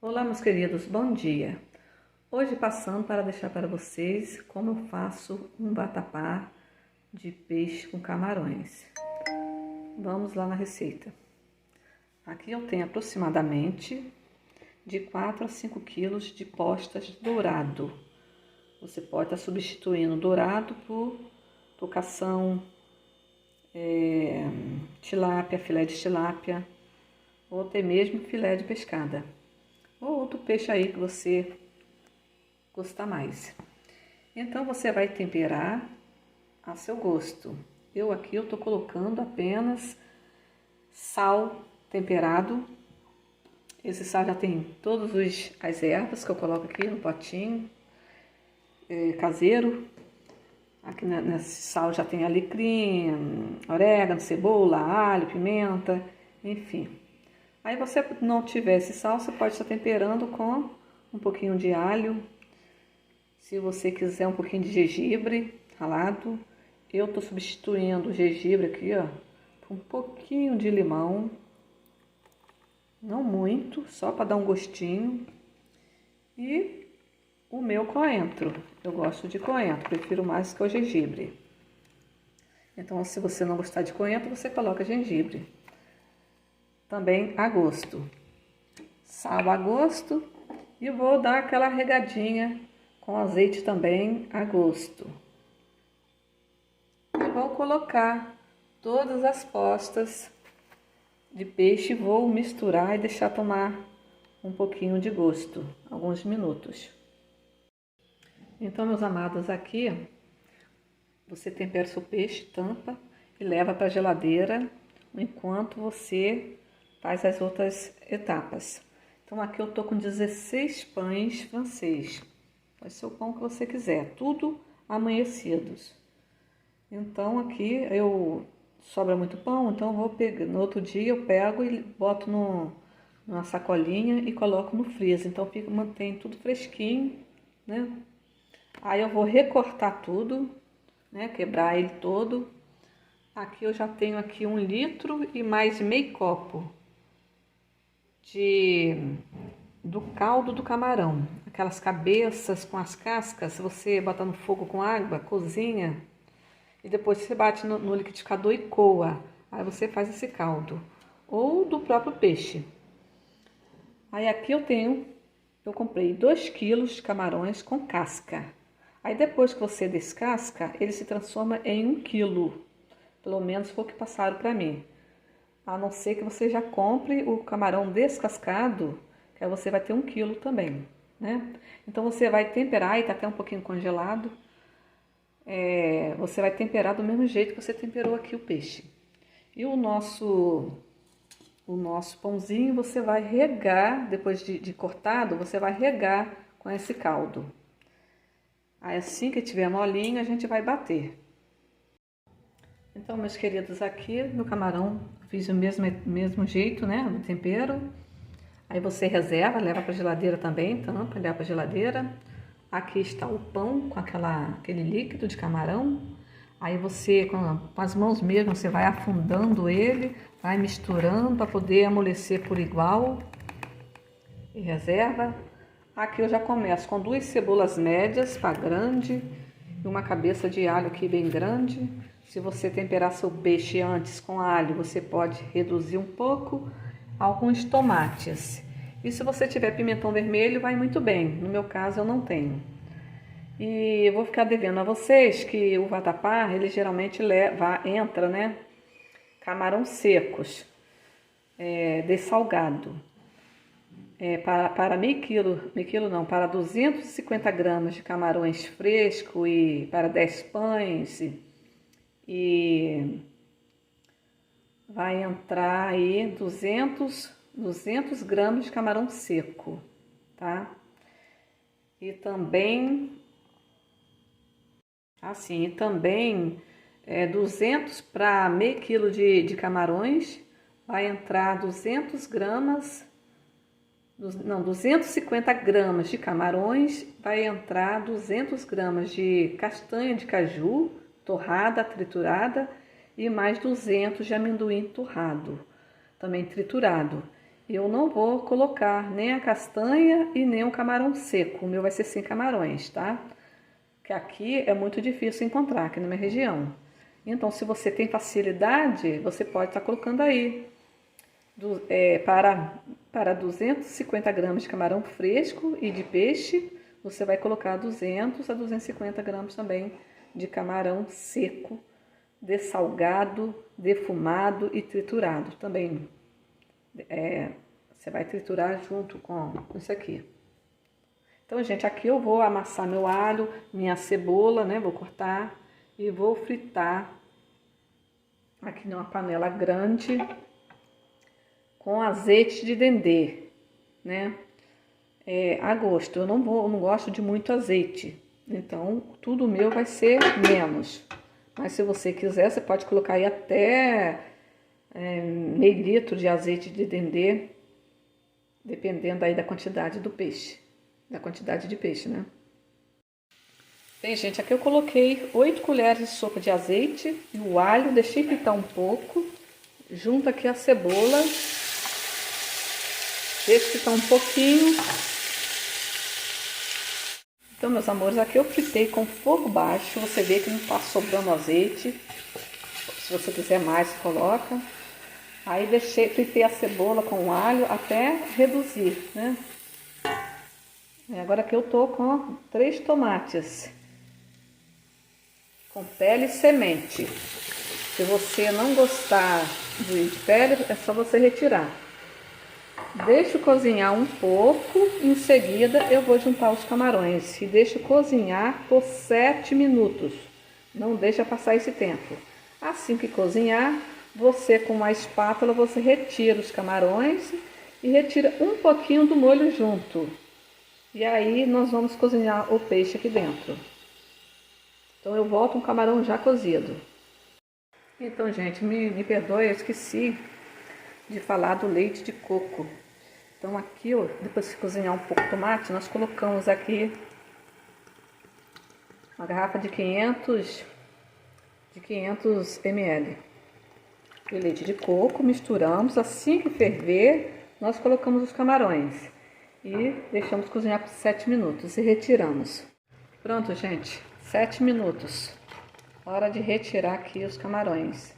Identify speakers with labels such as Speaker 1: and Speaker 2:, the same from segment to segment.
Speaker 1: Olá, meus queridos, bom dia. Hoje passando para deixar para vocês como eu faço um vatapá de peixe com camarões. Vamos lá na receita. Aqui eu tenho aproximadamente de 4 a 5 quilos de postas dourado. Você pode estar substituindo dourado por cação, tilápia, filé de tilápia, ou até mesmo filé de pescada. Ou outro peixe aí que você gostar mais. Então você vai temperar a seu gosto. Eu tô colocando apenas sal temperado. Esse sal já tem todas as ervas que eu coloco aqui no potinho caseiro. Aqui nesse sal já tem alecrim, orégano, cebola, alho, pimenta, enfim. Aí você não tiver esse sal, você pode estar temperando com um pouquinho de alho. Se você quiser um pouquinho de gengibre ralado, eu tô substituindo o gengibre aqui, ó, por um pouquinho de limão. Não muito, só para dar um gostinho. E o meu coentro. Eu gosto de coentro, prefiro mais que o gengibre. Então, se você não gostar de coentro, você coloca gengibre. Também a gosto. Sal a gosto e vou dar aquela regadinha com azeite também a gosto. E vou colocar todas as postas de peixe, vou misturar e deixar tomar um pouquinho de gosto, alguns minutos. Então, meus amados, aqui você tempera seu peixe, tampa e leva para a geladeira enquanto você faz as outras etapas. Então aqui eu tô com 16 pães francês. Pode ser o pão que você quiser, tudo amanhecidos. Então aqui sobra muito pão, então eu vou pegar, no outro dia eu pego e boto numa sacolinha e coloco no freezer. Então mantém tudo fresquinho, né? Aí eu vou recortar tudo, né? Quebrar ele todo. Aqui eu já tenho aqui 1 litro e mais meio copo do caldo do camarão. Aquelas cabeças com as cascas, você bota no fogo com água, cozinha e depois você bate no liquidificador e coa. Aí você faz esse caldo. Ou do próprio peixe. Aí aqui eu comprei 2 quilos de camarões com casca. Aí depois que você descasca, ele se transforma em 1 quilo. Pelo menos foi o que passaram para mim. A não ser que você já compre o camarão descascado, que aí você vai ter 1 quilo também, né? Então você vai temperar, e tá até um pouquinho congelado. Você vai temperar do mesmo jeito que você temperou aqui o peixe. E o nosso pãozinho você vai regar, depois de cortado, você vai regar com esse caldo. Aí assim que tiver molinho, a gente vai bater. Então, meus queridos, aqui no camarão fiz o mesmo jeito, né, no tempero. Aí você reserva, leva para geladeira também, tampa, leva para geladeira. Aqui está o pão com aquele líquido de camarão. Aí você, com as mãos mesmo, você vai afundando ele, vai misturando para poder amolecer por igual. E reserva. Aqui eu já começo com 2 cebolas médias para grande e uma cabeça de alho aqui bem grande. Se você temperar seu peixe antes com alho, você pode reduzir um pouco. Alguns tomates. E se você tiver pimentão vermelho, vai muito bem. No meu caso, eu não tenho. E eu vou ficar devendo a vocês que o vatapá, ele geralmente entra, né? Camarão secos, dessalgado. Para meio quilo não, para 250 gramas de camarões fresco e para 10 pães e vai entrar aí 200 gramas de camarão seco, tá? E também, 200 para meio quilo de camarões, vai entrar 250 gramas de camarões, vai entrar 200 gramas de castanha de caju, torrada, triturada, e mais 200 de amendoim torrado, também triturado. eu não vou colocar nem a castanha e nem o camarão seco. O meu vai ser sem camarões, tá? Que aqui é muito difícil encontrar, aqui na minha região. Então, se você tem facilidade, você pode estar colocando aí para 250 gramas de camarão fresco e de peixe, você vai colocar 200 a 250 gramas também de camarão seco, dessalgado, defumado e triturado também. Você vai triturar junto com isso aqui. Então, gente, aqui eu vou amassar meu alho, minha cebola, né? Vou cortar e vou fritar aqui numa panela grande com azeite de dendê, né? A gosto. Eu não gosto de muito azeite, então tudo meu vai ser menos. Mas se você quiser, você pode colocar aí até meio litro de azeite de dendê, dependendo aí da quantidade do peixe, da quantidade de peixe, né? Bem, gente, aqui eu coloquei 8 colheres de sopa de azeite e o alho, deixei fritar um pouco, junto aqui a cebola, deixo fritar um pouquinho. Então, meus amores, aqui eu fritei com fogo baixo, você vê que não está sobrando azeite, se você quiser mais, você coloca. Aí fritei a cebola com o alho até reduzir, né? Agora aqui eu tô com 3 tomates, com pele e semente. Se você não gostar de pele, é só você retirar. Deixo cozinhar um pouco, em seguida eu vou juntar os camarões e deixo cozinhar por 7 minutos. Não deixa passar esse tempo. Assim que cozinhar, você com uma espátula, você retira os camarões e retira um pouquinho do molho junto. E aí nós vamos cozinhar o peixe aqui dentro. Então eu volto com o camarão já cozido. Então, gente, me perdoe, eu esqueci de falar do leite de coco. Então aqui, ó, depois de cozinhar um pouco o tomate, nós colocamos aqui uma garrafa de 500 ml de leite de coco, misturamos. Assim que ferver, nós colocamos os camarões e deixamos cozinhar por 7 minutos e retiramos. Pronto, gente, 7 minutos. Hora de retirar aqui os camarões.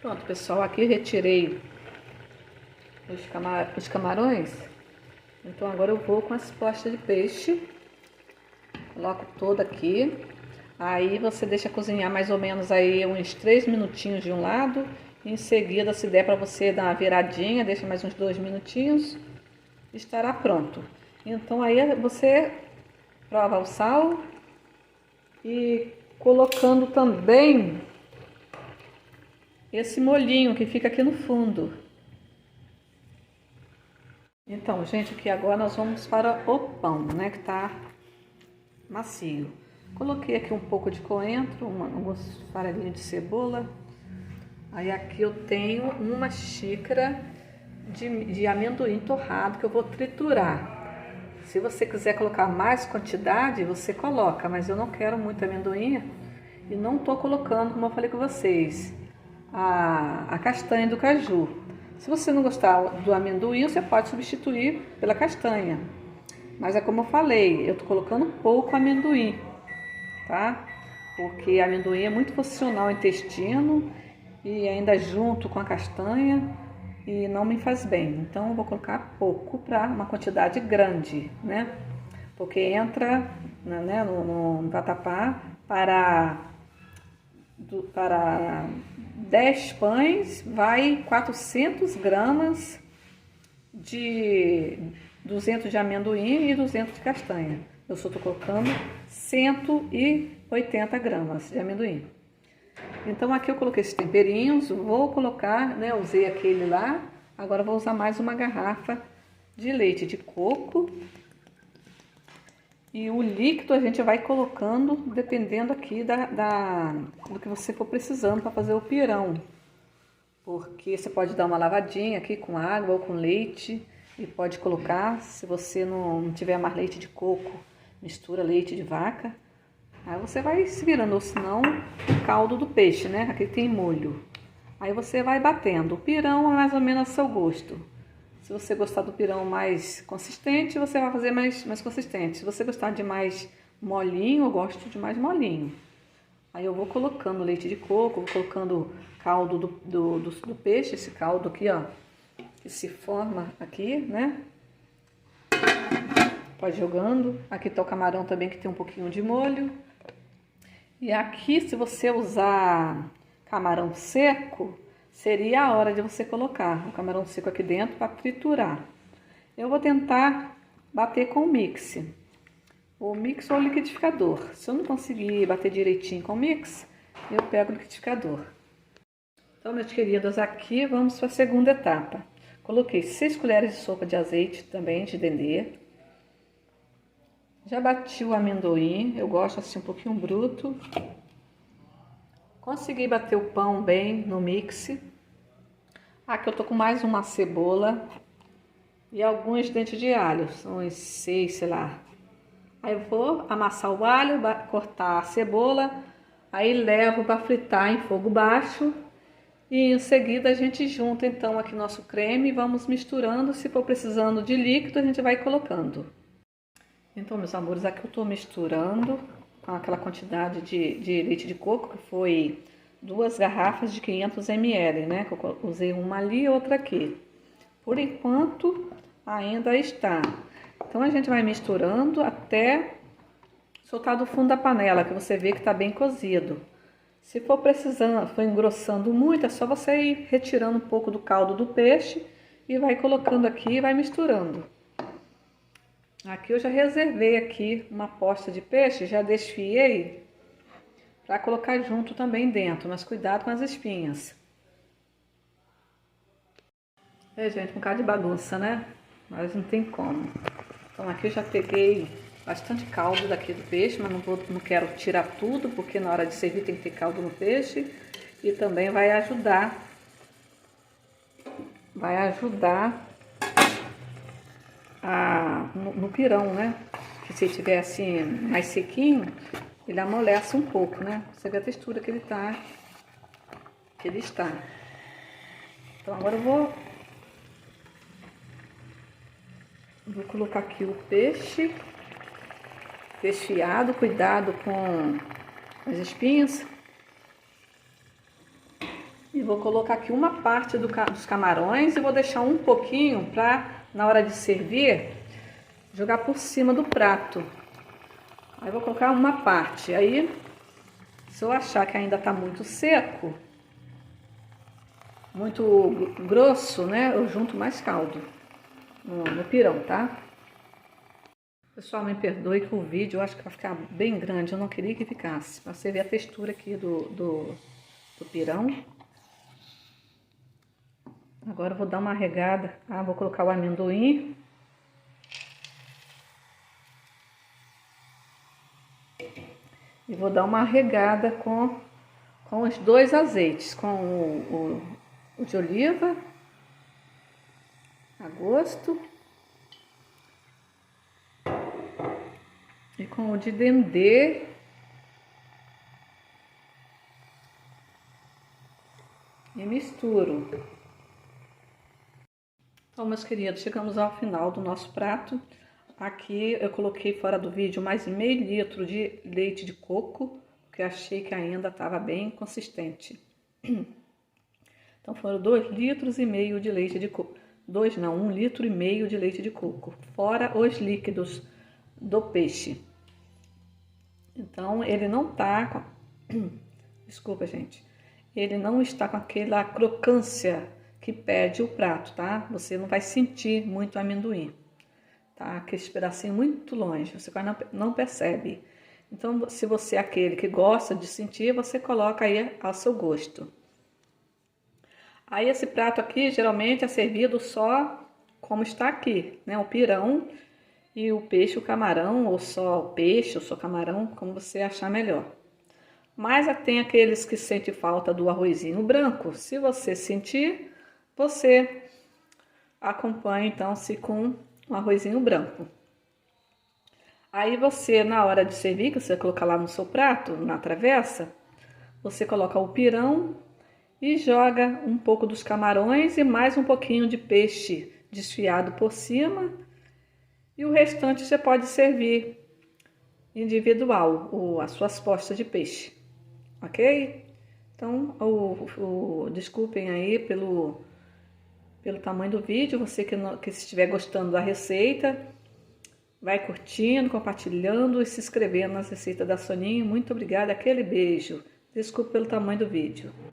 Speaker 1: Pronto, pessoal, aqui retirei os camarões. Então agora eu vou com as postas de peixe. Coloco toda aqui. Aí você deixa cozinhar mais ou menos aí uns 3 minutinhos de um lado. Em seguida, se der para você dar uma viradinha, deixa mais uns 2 minutinhos. Estará pronto. Então aí você prova o sal. E colocando também esse molhinho que fica aqui no fundo. Então, gente, aqui agora nós vamos para o pão, né, que tá macio. Coloquei aqui um pouco de coentro, alguns farelinhos de cebola. Aí aqui eu tenho uma xícara de amendoim torrado que eu vou triturar. Se você quiser colocar mais quantidade, você coloca, mas eu não quero muito amendoim e não tô colocando, como eu falei com vocês, a castanha do caju. Se você não gostar do amendoim, você pode substituir pela castanha. Mas é como eu falei, eu tô colocando pouco amendoim, tá? Porque amendoim é muito funcional no intestino e ainda junto com a castanha e não me faz bem. Então eu vou colocar pouco para uma quantidade grande, né? Porque entra, né, no vatapá para 10 pães, vai 400 gramas de 200 de amendoim e 200 de castanha. Eu só estou colocando 180 gramas de amendoim. Então aqui eu coloquei esses temperinhos, vou colocar, né, usei aquele lá, agora vou usar mais uma garrafa de leite de coco. E o líquido a gente vai colocando dependendo aqui do que você for precisando para fazer o pirão. Porque você pode dar uma lavadinha aqui com água ou com leite e pode colocar. Se você não tiver mais leite de coco, mistura leite de vaca. Aí você vai se virando, ou senão o caldo do peixe, né? Aqui tem molho. Aí você vai batendo. O pirão é mais ou menos ao seu gosto. Se você gostar do pirão mais consistente, você vai fazer mais consistente. Se você gostar de mais molinho, eu gosto de mais molinho. Aí eu vou colocando leite de coco, vou colocando caldo do peixe, esse caldo aqui, ó, que se forma aqui, né? Pode jogando. Aqui tá o camarão também, que tem um pouquinho de molho. E aqui, se você usar camarão seco, seria a hora de você colocar o camarão seco aqui dentro para triturar. Eu vou tentar bater com o mix ou o liquidificador. Se eu não conseguir bater direitinho com o mix, eu pego o liquidificador. Então, meus queridos, aqui vamos para a segunda etapa. Coloquei 6 colheres de sopa de azeite também de dendê. Já bati o amendoim, eu gosto assim um pouquinho bruto. Consegui bater o pão bem no mix. Aqui eu tô com mais uma cebola e alguns dentes de alho, são uns 6, sei lá. Aí eu vou amassar o alho, cortar a cebola, aí levo para fritar em fogo baixo e em seguida a gente junta então aqui nosso creme e vamos misturando. Se for precisando de líquido, a gente vai colocando. Então, meus amores, aqui eu tô misturando com aquela quantidade de leite de coco, que foi 2 garrafas de 500 ml, né? Que eu usei uma ali e outra aqui. Por enquanto, ainda está. Então, a gente vai misturando até soltar do fundo da panela, que você vê que tá bem cozido. Se for precisando, for engrossando muito, é só você ir retirando um pouco do caldo do peixe e vai colocando aqui e vai misturando. Aqui eu já reservei aqui uma posta de peixe, já desfiei para colocar junto também dentro, mas cuidado com as espinhas. É, gente, um bocado de bagunça, né? Mas não tem como. Então aqui eu já peguei bastante caldo daqui do peixe, mas não quero tirar tudo, porque na hora de servir tem que ter caldo no peixe. E também vai ajudar no pirão, né? Que se tiver assim mais sequinho, ele amolece um pouco, né? Você vê a textura que ele está. Então agora eu vou colocar aqui o peixe desfiado, cuidado com as espinhas. E vou colocar aqui uma parte dos camarões e vou deixar um pouquinho para, na hora de servir, jogar por cima do prato. Aí vou colocar uma parte. Aí, se eu achar que ainda tá muito seco, muito grosso, né, eu junto mais caldo no pirão, tá? Pessoal, me perdoe que o vídeo eu acho que vai ficar bem grande. Eu não queria que ficasse, para você ver a textura aqui do pirão. Agora eu vou dar uma regada. Vou colocar o amendoim. E vou dar uma regada com os 2 azeites. Com o de oliva, a gosto. E com o de dendê. E misturo. Então, meus queridos, chegamos ao final do nosso prato. Aqui eu coloquei fora do vídeo mais meio litro de leite de coco, porque achei que ainda estava bem consistente. Então foram 2,5 litros de leite de coco. 1,5 litro de leite de coco, fora os líquidos do peixe. Então ele não tá com... Desculpa, gente. Ele não está com aquela crocância que pede o prato, tá? Você não vai sentir muito amendoim, tá? Aquele pedacinho muito longe, você quase não percebe. Então, se você é aquele que gosta de sentir, você coloca aí ao seu gosto. Aí esse prato aqui, geralmente, é servido só como está aqui, né? O pirão e o peixe, o camarão, ou só o peixe, ou só camarão, como você achar melhor. Mas tem aqueles que sentem falta do arrozinho branco. Se você sentir, você acompanha então-se com um arrozinho branco. Aí você, na hora de servir, que você vai colocar lá no seu prato, na travessa, você coloca o pirão e joga um pouco dos camarões e mais um pouquinho de peixe desfiado por cima. E o restante você pode servir individual, as suas postas de peixe, ok? Então, desculpem aí pelo tamanho do vídeo, você que estiver gostando da receita, vai curtindo, compartilhando e se inscrevendo nas receitas da Soninha. Muito obrigada, aquele beijo. Desculpe pelo tamanho do vídeo.